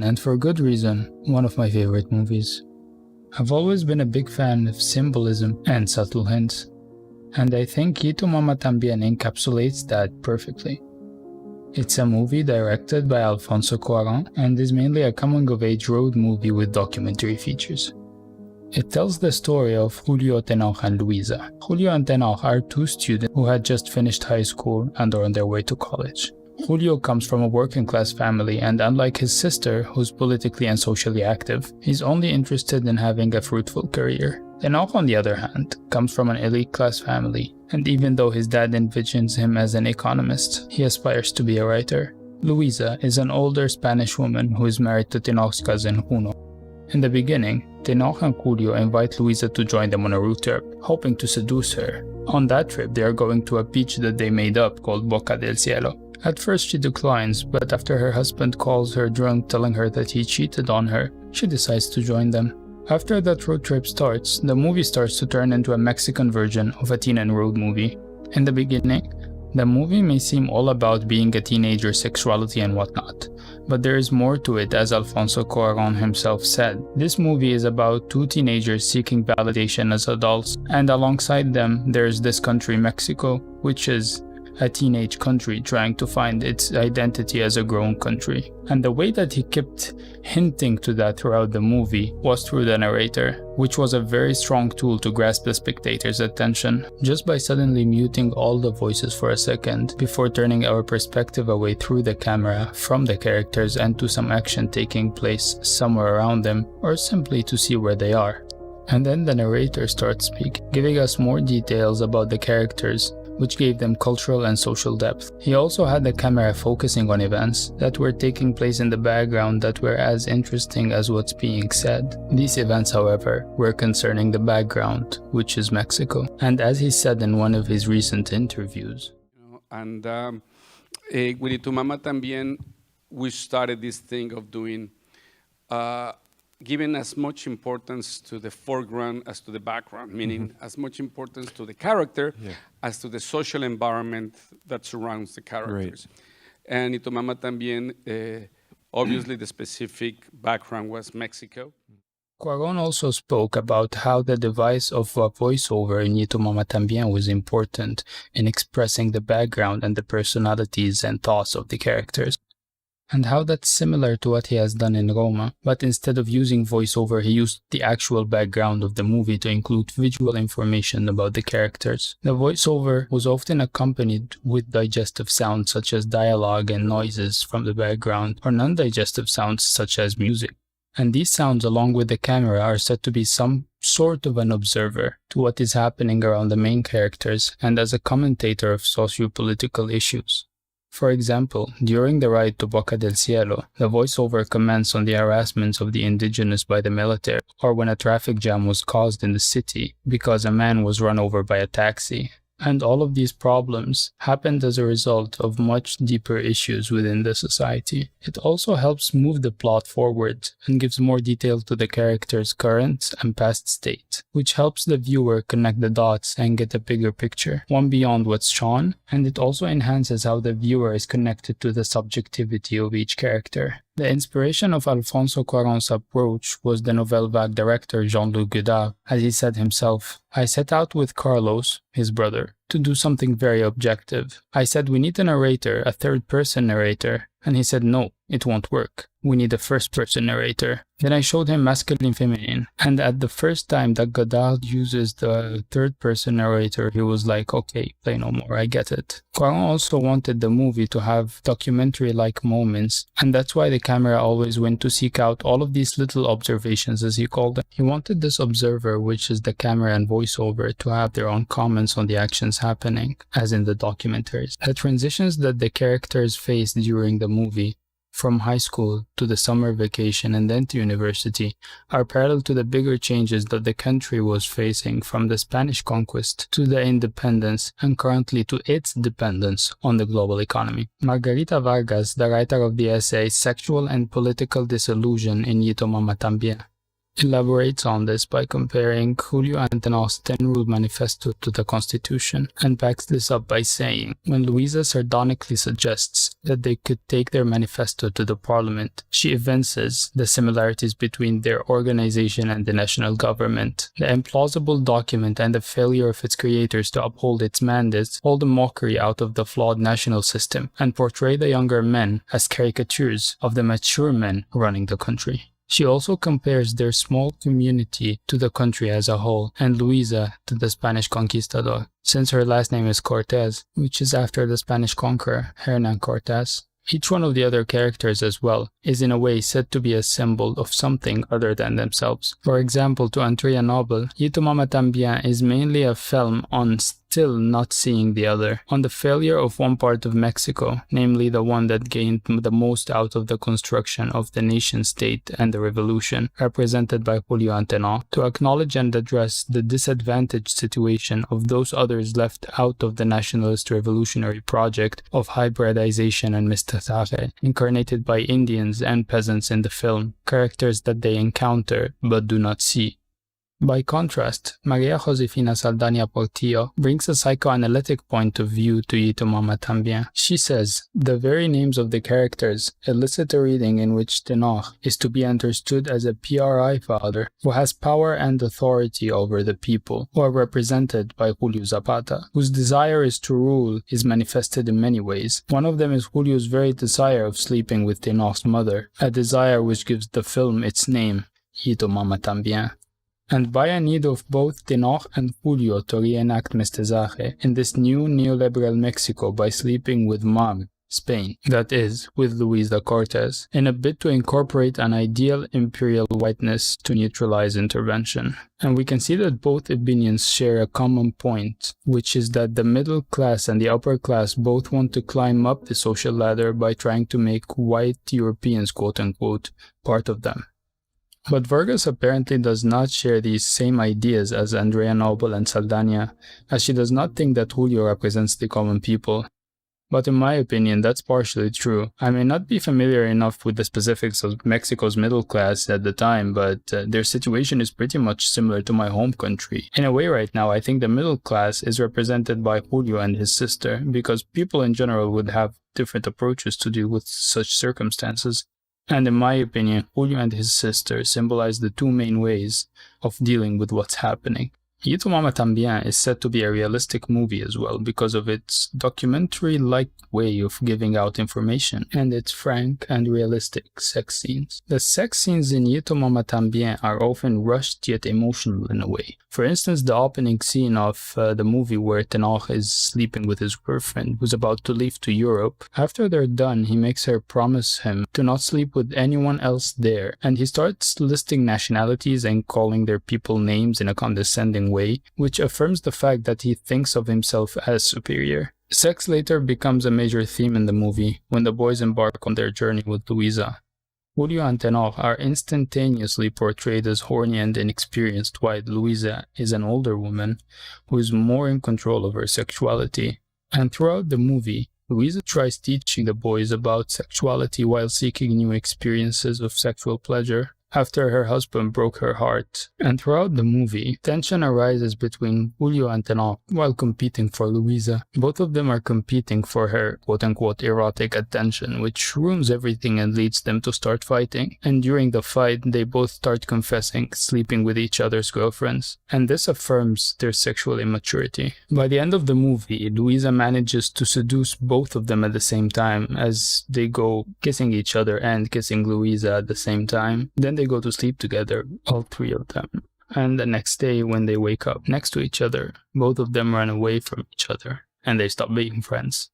También, and for good reason, one of my favorite movies. I've always been a big fan of symbolism and subtle hints, and I think Mamá También encapsulates that perfectly. It's a movie directed by Alfonso Cuarón and is mainly a coming-of-age road movie with documentary features. It tells the story of Julio, Tenoch, and Luisa. Julio and Tenoch are two students who had just finished high school and are on their way to college. Julio comes from a working-class family, and unlike his sister, who's politically and socially active, he's only interested in having a fruitful career. Tenoch, on the other hand, comes from an elite-class family, and even though his dad envisions him as an economist, he aspires to be a writer. Luisa is an older Spanish woman who is married to Tenoch's cousin, Juno. In the beginning, Tenoch and Julio invite Luisa to join them on a road trip, hoping to seduce her. On that trip, they are going to a beach that they made up called Boca del Cielo. At first she declines, but after her husband calls her drunk telling her that he cheated on her, she decides to join them. After that road trip starts, the movie starts to turn into a Mexican version of a teen and road movie. In the beginning, the movie may seem all about being a teenager's sexuality and whatnot, but there is more to it, as Alfonso Cuarón himself said. This movie is about two teenagers seeking validation as adults, and alongside them there's this country, Mexico, which is a teenage country trying to find its identity as a grown country. And the way that he kept hinting to that throughout the movie was through the narrator, which was a very strong tool to grasp the spectator's attention, just by suddenly muting all the voices for a second before turning our perspective away through the camera from the characters and to some action taking place somewhere around them, or simply to see where they are. And then the narrator starts speaking, giving us more details about the characters, which gave them cultural and social depth. He also had the camera focusing on events that were taking place in the background that were as interesting as what's being said. These events, however, were concerning the background, which is Mexico. And as he said in one of his recent interviews. And with Mamá También, we started this thing of doing giving as much importance to the foreground as to the background, meaning as much importance to the character as to the social environment that surrounds the characters. Right. And in Mamá También, obviously the specific background was Mexico. Cuarón also spoke about how the device of a voiceover in Mamá También was important in expressing the background and the personalities and thoughts of the characters, and how that's similar to what he has done in Roma, but instead of using voiceover, he used the actual background of the movie to include visual information about the characters. The voiceover was often accompanied with digestive sounds such as dialogue and noises from the background, or non-digestive sounds such as music. And these sounds, along with the camera, are said to be some sort of an observer to what is happening around the main characters and as a commentator of socio-political issues. For example, during the ride to Boca del Cielo, the voiceover comments on the harassments of the indigenous by the military, or when a traffic jam was caused in the city because a man was run over by a taxi. And all of these problems happened as a result of much deeper issues within the society. It also helps move the plot forward and gives more detail to the character's current and past state, which helps the viewer connect the dots and get a bigger picture, one beyond what's shown, and it also enhances how the viewer is connected to the subjectivity of each character. The inspiration of Alfonso Cuarón's approach was the Nouvelle Vague director Jean-Luc Godard. As he said himself, "I set out with Carlos, his brother, to do something very objective. I said we need a narrator, a third-person narrator, and he said no, it won't work. We need a first-person narrator." Then I showed him masculine feminine, and at the first time that Godard uses the third-person narrator, he was like, okay, play no more, I get it. Cuarón also wanted the movie to have documentary-like moments, and that's why the camera always went to seek out all of these little observations, as he called them. He wanted this observer, which is the camera and voiceover, to have their own comments on the actions happening, as in the documentaries. The transitions that the characters face during the movie, from high school to the summer vacation and then to university, are parallel to the bigger changes that the country was facing from the Spanish conquest to the independence and currently to its dependence on the global economy. Margarita Vargas, the writer of the essay Sexual and Political Disillusion in Mamá También, elaborates on this by comparing Julio Antenau's 10-rule manifesto to the Constitution, and backs this up by saying, when Luisa sardonically suggests that they could take their manifesto to the parliament, she evinces the similarities between their organization and the national government. The implausible document and the failure of its creators to uphold its mandates hold a mockery out of the flawed national system, and portray the younger men as caricatures of the mature men running the country. She also compares their small community to the country as a whole, and Luisa to the Spanish conquistador, since her last name is Cortés, which is after the Spanish conqueror, Hernán Cortés. Each one of the other characters as well is in a way said to be a symbol of something other than themselves. For example, to Andrea Nobel, Y tu mamá también is mainly a film on still not seeing the other, on the failure of one part of Mexico, namely the one that gained the most out of the construction of the nation-state and the revolution, represented by Julio Antenau, to acknowledge and address the disadvantaged situation of those others left out of the nationalist revolutionary project of hybridization and mestizaje, incarnated by Indians and peasants in the film, characters that they encounter but do not see. By contrast, Maria Josefina Saldaña Portillo brings a psychoanalytic point of view to Y tu mamá también. She says, the very names of the characters elicit a reading in which Tenoch is to be understood as a PRI father who has power and authority over the people, who are represented by Julio Zapata, whose desire is to rule is manifested in many ways. One of them is Julio's very desire of sleeping with Tenoch's mother, a desire which gives the film its name, Y tu mamá también. And by a need of both Tenoch and Julio to reenact mestizaje in this new neoliberal Mexico by sleeping with Mom, Spain, that is, with Luisa Cortés, in a bid to incorporate an ideal imperial whiteness to neutralize intervention. And we can see that both opinions share a common point, which is that the middle class and the upper class both want to climb up the social ladder by trying to make white Europeans, quote-unquote, part of them. But Vargas apparently does not share these same ideas as Andrea Nobel and Saldaña, as she does not think that Julio represents the common people. But in my opinion, that's partially true. I may not be familiar enough with the specifics of Mexico's middle class at the time, but their situation is pretty much similar to my home country. In a way right now, I think the middle class is represented by Julio and his sister, because people in general would have different approaches to deal with such circumstances. And in my opinion, Julio and his sister symbolize the two main ways of dealing with what's happening. Y tu mamá también is said to be a realistic movie as well because of its documentary-like way of giving out information and its frank and realistic sex scenes. The sex scenes in Y tu mamá también are often rushed yet emotional in a way. For instance, the opening scene of the movie where Tenoch is sleeping with his girlfriend who's about to leave to Europe. After they're done, he makes her promise him to not sleep with anyone else there, and he starts listing nationalities and calling their people names in a condescending way, which affirms the fact that he thinks of himself as superior. Sex later becomes a major theme in the movie when the boys embark on their journey with Luisa. Julio and Tenoch are instantaneously portrayed as horny and inexperienced, while Luisa is an older woman who is more in control of her sexuality. And throughout the movie, Luisa tries teaching the boys about sexuality while seeking new experiences of sexual pleasure after her husband broke her heart. And throughout the movie, tension arises between Julio and Tenoch while competing for Luisa. Both of them are competing for her quote-unquote erotic attention, which ruins everything and leads them to start fighting. And during the fight, they both start confessing sleeping with each other's girlfriends. And this affirms their sexual immaturity. By the end of the movie, Luisa manages to seduce both of them at the same time as they go kissing each other and kissing Luisa at the same time. Then they go to sleep together, all three of them. And the next day, when they wake up next to each other, both of them run away from each other, and they stop being friends.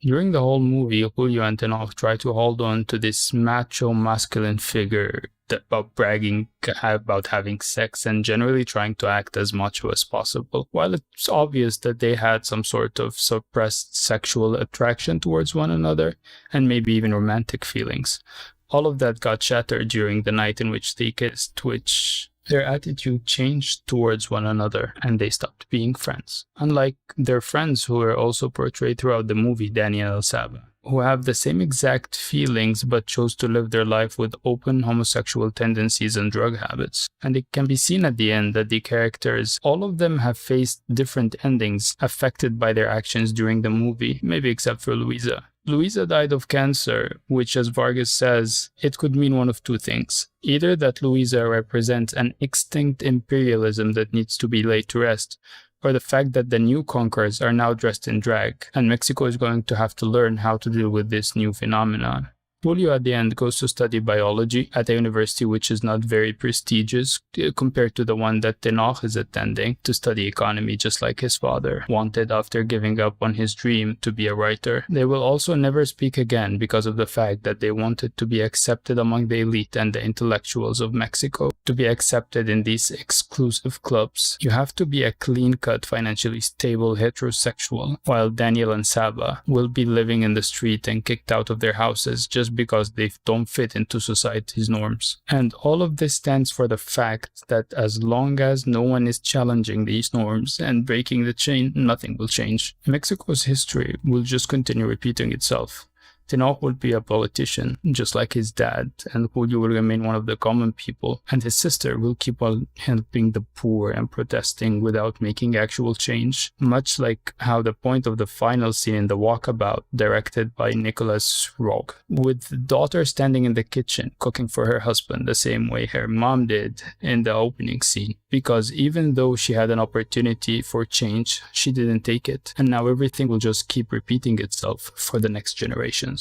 During the whole movie, Julio and Tenoch try to hold on to this macho masculine figure about bragging about having sex and generally trying to act as macho as possible. While it's obvious that they had some sort of suppressed sexual attraction towards one another, and maybe even romantic feelings, all of that got shattered during the night in which they kissed, which their attitude changed towards one another and they stopped being friends. Unlike their friends who were also portrayed throughout the movie, Daniel Saba, who have the same exact feelings but chose to live their life with open homosexual tendencies and drug habits. And it can be seen at the end that the characters, all of them have faced different endings affected by their actions during the movie, maybe except for Luisa. Luisa died of cancer, which, as Vargas says, it could mean one of two things. Either that Luisa represents an extinct imperialism that needs to be laid to rest, or the fact that the new conquerors are now dressed in drag, and Mexico is going to have to learn how to deal with this new phenomenon. Julio at the end goes to study biology at a university which is not very prestigious compared to the one that Tenoch is attending, to study economy just like his father wanted after giving up on his dream to be a writer. They will also never speak again because of the fact that they wanted to be accepted among the elite and the intellectuals of Mexico. To be accepted in these exclusive clubs, you have to be a clean-cut, financially stable heterosexual, while Daniel and Saba will be living in the street and kicked out of their houses just because they don't fit into society's norms. And all of this stands for the fact that as long as no one is challenging these norms and breaking the chain, nothing will change. Mexico's history will just continue repeating itself. Tenoch will be a politician, just like his dad, and Julio will remain one of the common people, and his sister will keep on helping the poor and protesting without making actual change, much like how the point of the final scene in The Walkabout, directed by Nicholas Roeg, with the daughter standing in the kitchen cooking for her husband the same way her mom did in the opening scene, because even though she had an opportunity for change, she didn't take it, and now everything will just keep repeating itself for the next generations.